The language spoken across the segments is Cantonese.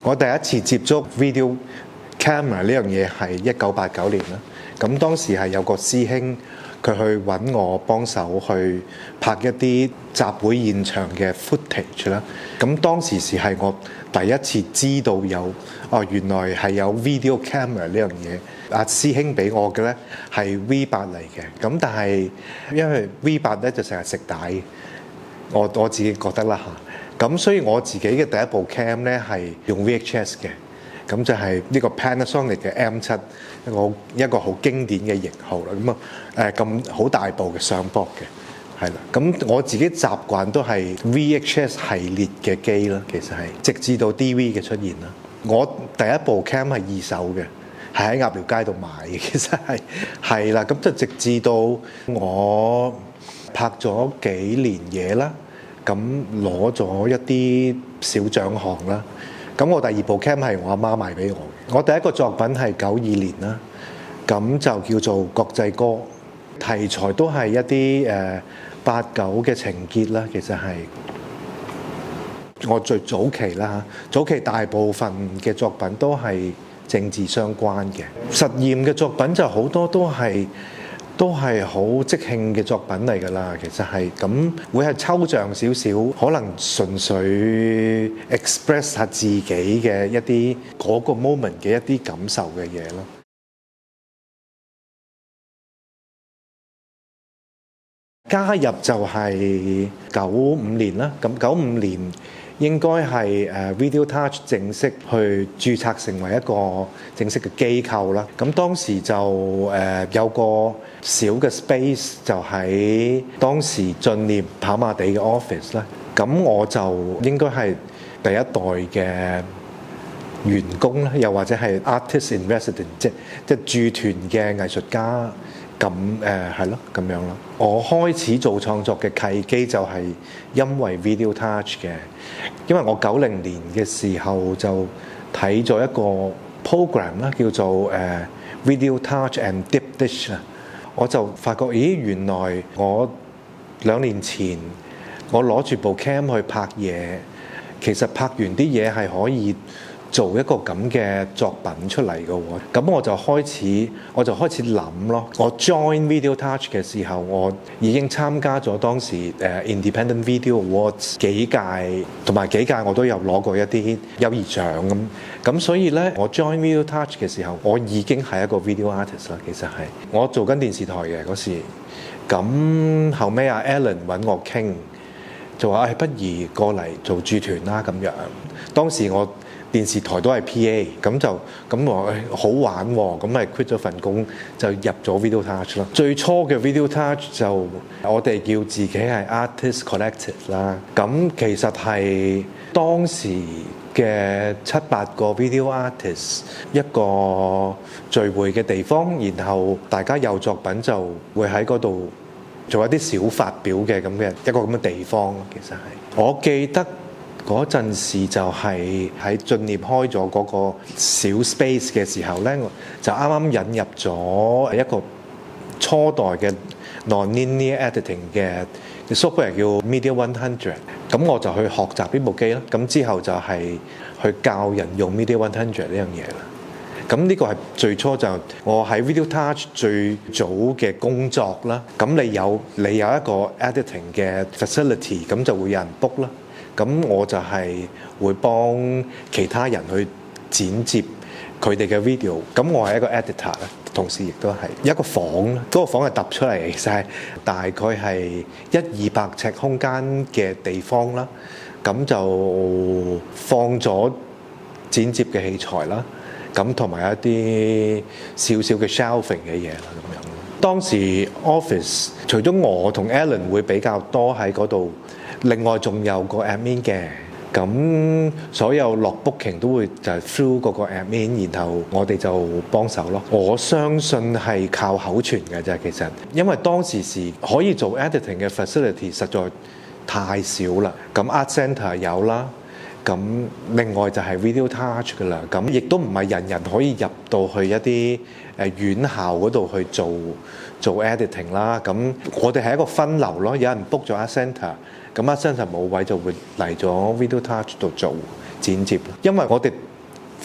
我第一次接觸 video camera 呢樣嘢係1989年啦。咁當時係有個師兄佢去揾我幫手去拍一啲集會現場嘅 footage 啦。咁當時係我第一次知道原來係有 video camera 呢樣嘢。阿師兄俾我嘅咧係 V8嚟嘅。咁但係因為 V8咧就成日食帶，我自己覺得啦嚇。咁所以我自己嘅第一部 cam 咧係用 VHS 嘅。咁就係呢個 Panasonic 嘅 M7，一個好經典嘅型號啦。咁好大部嘅相簿嘅，係啦。咁我自己習慣都係 VHS 系列嘅機啦，其實係直至到 DV 嘅出現啦。我第一部 cam 係二手嘅，係喺鴨寮街度買嘅，其實係啦。咁就直至到我拍咗幾年嘢啦，咁攞咗一啲小獎項啦。咁我第二部 cam 係我阿媽買俾我嘅。我第一個作品係92年啦，咁就叫做國際歌，題材都係一啲89嘅情結啦。其實係我最早期啦，早期大部分嘅作品都係政治相關嘅。實驗嘅作品就好多都係好即興嘅作品嚟㗎啦，其實係咁會係抽象少少，可能純粹 express 下自己嘅一啲嗰個 moment 嘅一啲感受嘅嘢咯。加入就係95年啦，咁95年應該係Video Touch 正式去註冊成為一個正式嘅機構啦。咁當時就有個小嘅 space 就喺當時進念跑馬地嘅 office 啦。咁我就應該係第一代嘅員工啦，又或者係 artist in residence，即係駐團嘅藝術家。咁係咯，咁樣咯。我開始做創作嘅契機就係因為 Video Touch 嘅，因為我90年嘅時候就睇咗一個 program 啦，叫做Video Touch and Deep Dish 啊。我就發覺，原來我2年前我攞住部 cam 去拍嘢，其實拍完啲嘢係可以做一個咁嘅作品出嚟嘅喎。咁我就開始諗咯。我 join Video Touch 嘅時候，我已經參加咗當時Independent Video Awards 幾屆，同埋幾屆我都有攞過一啲優異獎咁。咁所以咧，我 join Video Touch 嘅時候，我已經係一個 video artist 啦。其實係我做緊電視台嘅嗰時，咁後尾阿 Alan 揾我傾，就話不如過嚟做駐團啦咁樣。當時我電視台都係 PA，咁我好玩喎，咁咪 quit 咗份工就入咗 Video Touch 咯。最初嘅 Video Touch 就我哋叫自己係 Artist Collective 啦。咁其實係當時嘅7-8個 video artist 一個聚會嘅地方，然後大家有作品就會喺嗰度做一啲小發表嘅咁嘅一個咁嘅地方。其實係我記得嗰陣時就係喺進念開咗嗰個小 space 嘅時候咧，就啱啱引入咗一個初代嘅 non-linear editing 嘅 software 叫 Media 100。咁我就去學習呢部機啦。咁之後就係去教人用 Media 100呢樣嘢啦。咁呢個係最初就我喺 Video Touch 最早嘅工作啦。咁你有一個 editing 嘅 facility， 咁就會有人 book 啦。咁我就係會幫其他人去剪接佢哋嘅 video。咁我係一個 editor 啦，同時亦都係一個房。嗰個房係揼出嚟，其實係大概係100-200尺空間嘅地方啦。咁就放咗剪接嘅器材啦，咁同埋一啲少少嘅 shelving 嘅嘢啦，咁樣。當時 office 除咗我同 Alan 會比較多喺嗰度，另外仲有個 admin 嘅。咁所有落 booking 都會就係 through 嗰個 admin， 然後我哋就幫手咯。我相信係靠口傳嘅啫，其實因為當時可以做 editing 嘅 facility 實在太少啦。咁 Art Centre 有啦，咁另外就係 Video Touch 噶啦。咁亦都唔係人人可以入到去一啲院校嗰度去做 editing 啦。咁我哋係一個分流咯，有人 book 咗 Art Centre，咁Art Centre冇位就會嚟咗 Video Touch 度做剪接。因為我哋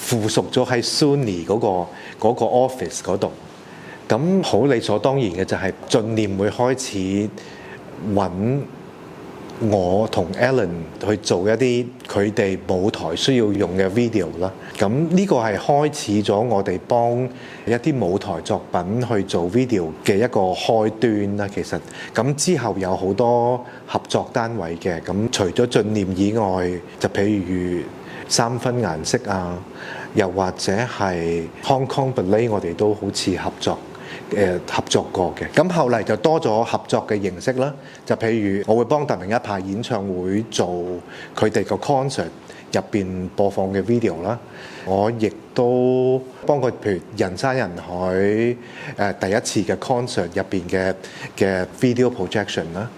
附屬咗喺 Sony 嗰個 office 嗰度。咁好理所當然嘅就係進念會開始揾我同 Alan 去做一啲佢哋舞台需要用嘅 video 啦。咁呢個係開始咗我哋幫一啲舞台作品去做 video 嘅一個開端啦。其實咁之後有好多合作單位嘅。咁除咗進念以外，就譬如三分顏色啊，又或者係 Hong Kong Ballet， 我哋都好似合作過嘅。咁後嚟就多咗合作嘅形式啦，就譬如我會幫達明一派演唱會做佢哋個 concert 入邊播放嘅 video 啦。我亦都幫佢譬如人山人海第一次嘅 concert 入邊嘅 video projection 啦。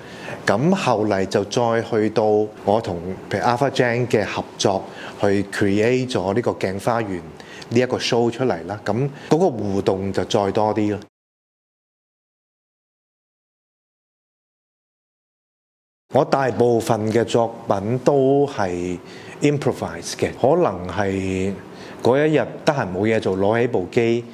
咁後嚟就再去到我同譬如 Alpha Jane 嘅合作，去 create 咗呢個鏡花園呢一個 show 出嚟啦。咁嗰個互動就再多啲咯。我大部分嘅作品都係 improvise 嘅，可能係嗰一日得閒冇嘢做，攞起部機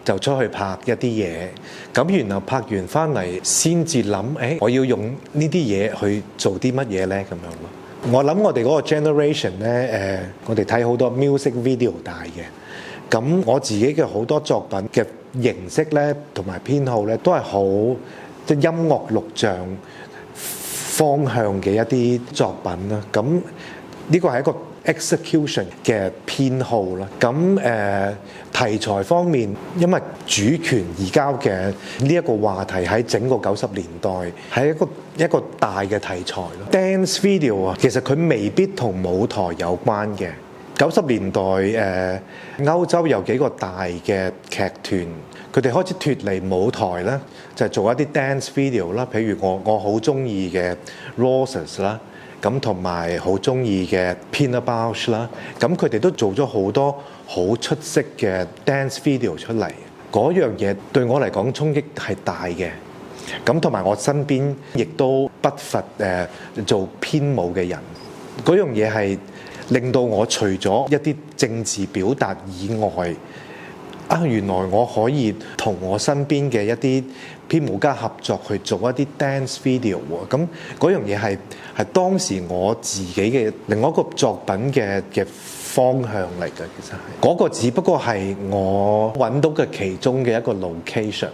就出去拍一啲嘢，咁然後拍完翻嚟先至諗，我要用呢啲嘢去做啲乜嘢呢？咁樣咯。我諗我哋嗰個 generation 呢，我哋睇好多 music video 大嘅，咁我自己嘅好多作品嘅形式呢，同埋編號呢，都係好即係音樂錄像方向嘅一啲作品啦。咁呢個係一個 execution 嘅偏好啦。咁題材方面，因為主權移交嘅呢一個話題喺整個90年代係一個大嘅題材咯。Dance video 啊，其實佢未必同舞台有關嘅。90年代歐洲有幾個大嘅劇團，佢哋開始脫離舞台啦，就係做一啲 dance video 啦。譬如我好中意嘅 Roses 啦，咁同埋好中意嘅 Pina Bausch 啦，咁佢哋都做咗好多好出色嘅 dance video 出嚟。嗰樣嘢對我嚟講衝擊係大嘅。咁同埋我身邊亦都不乏做編舞嘅人。嗰樣嘢係令到我除咗一啲政治表達以外，原來我可以同我身邊嘅一啲編舞家合作去做一啲 dance video 喎。咁嗰樣嘢係當時我自己嘅另外一個作品嘅方向嚟嘅。其實係嗰個只不過係我揾到嘅其中嘅一個 location。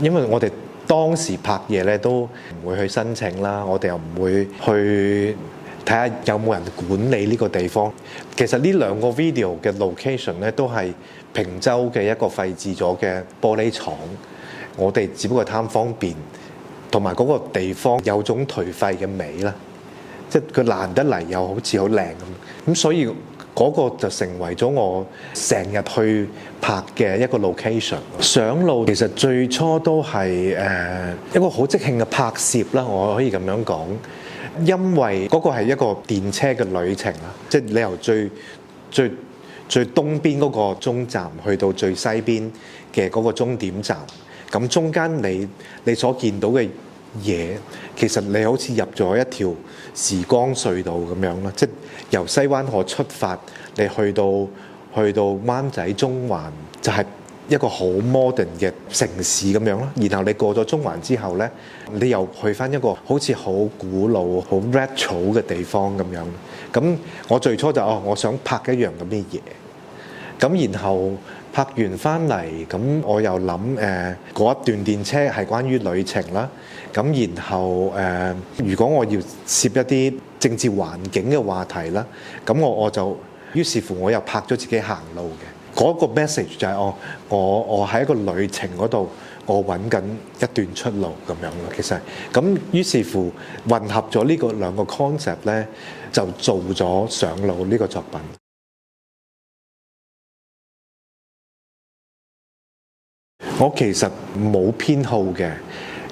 因為我哋當時拍嘢咧都唔會去申請啦，我哋又唔會去睇下有冇人管理呢個地方。其實呢兩個 video 嘅 location 咧都係坪洲嘅一個廢置咗嘅玻璃廠。我哋只不過貪方便，同埋嗰個地方有種頹廢嘅美啦，即係佢爛得嚟又好似好靚咁所以嗰個就成為咗我成日去拍嘅一個 location。上路其實最初都係一個好即興嘅拍攝啦，我可以咁樣講。因為嗰個係一個電車嘅旅程啦，即係你由最東邊嗰個終站去到最西邊嘅嗰個終點站，咁中間你所見到嘅嘢，其實你好似入咗一條時光隧道咁樣啦，即係由西灣河出發，你去到灣仔中環，就係一個好 modern 嘅城市咁樣咯。然後你過咗中環之後呢，你又去返一個好似好古老、好 retro 嘅地方咁樣。咁我最初就我想拍一樣咁嘅嘢。咁然後拍完返嚟，咁我又諗嗰一段電車係關於旅程啦。咁然後如果我要攝一啲政治環境嘅話題啦，咁我就於是乎我又拍咗自己行路嘅。嗰個 message 就係我喺一個旅程嗰度，我揾緊一段出路咁樣咯。其實咁於是乎混合咗呢個兩個 concept 咧，就做咗上路呢個作品。我其實冇偏好嘅，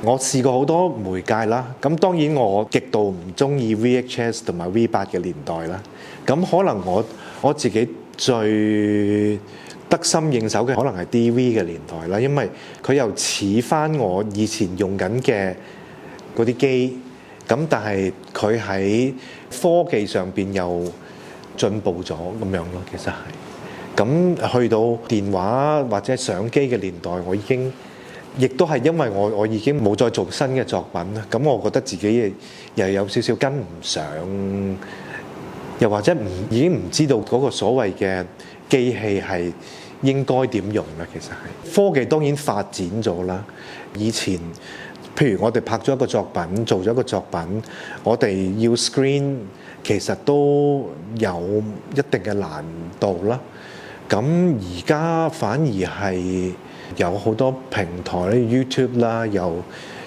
我試過好多媒介啦。咁當然我極度唔中意 VHS 同埋 V8 嘅年代啦。咁可能我自己最得心應手嘅可能係 DV 嘅年代啦，因為佢又似翻我以前用緊嘅嗰啲機，咁但係佢喺科技上邊又進步咗咁樣咯。其實係咁去到電話或者相機嘅年代，我亦都係因為我已經冇再做新嘅作品啦。咁我覺得自己又有少少跟唔上，又或者已經唔知道嗰個所謂嘅機器係應該點用啦。其實係科技當然發展咗啦。以前譬如我哋拍咗一個作品，做咗一個作品，我哋要 screen 其實都有一定嘅難度啦。咁而家反而係有好多平台，YouTube 啦，有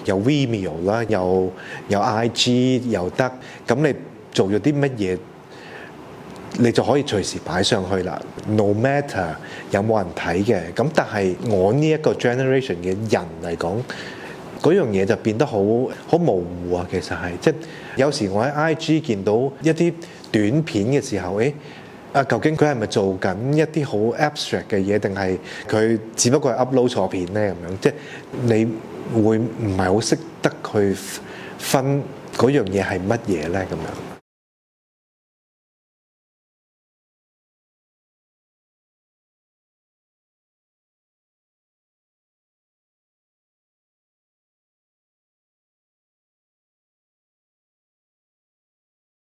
Vimeo 啦，有 IG 又得。咁你做咗啲乜嘢，你就可以隨時擺上去啦。No matter 有冇人睇嘅。咁但係我呢一個 generation 嘅人嚟講，嗰樣嘢就變得好模糊啊。其實係即係有時我喺 IG 見到一啲短片嘅時候，究竟佢係咪做緊一啲好 abstract 嘅嘢，定係佢只不過係 upload 錯片呢？咁樣即係你會唔係好識得去分嗰樣嘢係乜嘢呢？咁樣。